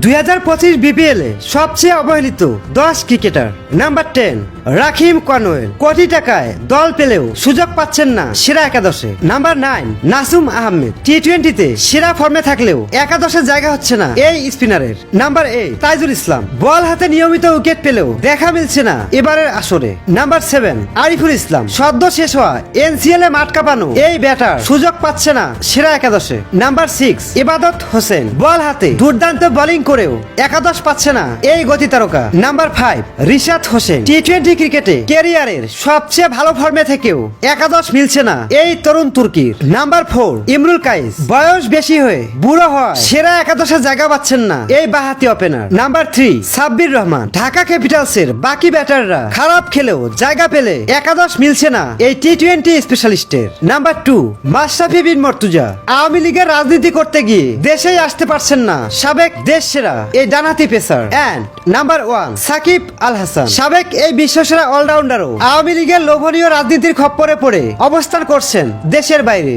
2025 BPL এ সবচেয়ে অবহেলিত 10 cricketer. Number 10 Rahkeem কনওয়েল। কোটি টাকায় দল পেলেও সুযোগ পাচ্ছেন না সেরা একাদশে। নাম্বার 9 নাসুম আহমেদ। টি20তে সেরা ফর্মে থাকলেও একাদশে জায়গা হচ্ছে না এই স্পিনারের। নাম্বার 8 তাইজুল ইসলাম। বল হাতে নিয়মিত উইকেট পেলেও দেখা মিলছে না এবারের আসরে। নাম্বার 7 আরিফুল ইসলাম। সদ্য শেষ হওয়া এনসিএল এ মাঠ কাঁপানো এই ব্যাটার সুযোগ পাচ্ছে না সেরা একাদশে। নাম্বার 6 ইবাদত হোসেন। বল হাতে দুর্দান্ত বোলিং করেও একাদশ পাচ্ছে না এই গতি তারকা। নাম্বার 5 রিশাদ হোসেন। টি20 ক্রিকেটে ক্যারিয়ারের সবচেয়ে ভালো ফর্মে থেকেও একাদশ মিলছে না এই তরুণ তুর্কির। নাম্বার 4 ইমরুল কাইস। বয়স বেশি হয়ে বুড়ো হয় সেরা একাদশে জায়গা পাচ্ছেন না এই বাহাতি ওপেনার। নাম্বার 3 সাব্বির রহমান। ঢাকা ক্যাপিটালসের বাকি ব্যাটাররা খারাপ খেলেও জায়গা পেলে একাদশ মিলছে না এই টি20 স্পেশালিস্টের। নাম্বার 2 মাশরাফি বিন মর্তুজা। আওয়ামী লীগের রাজনীতি করতে গিয়ে দেশেই আসতে পারছেন না সাবেক দেশ সেরা এই ডানহাতি pacer. And number 1 Shakib Al Hasan. সাবেক এই বিশ্বসেরা অলরাউন্ডারও আওয়ামী লীগের লোভনীয় রাজনীতির খপ্পরে পড়ে অবস্থান করছেন দেশের বাইরে।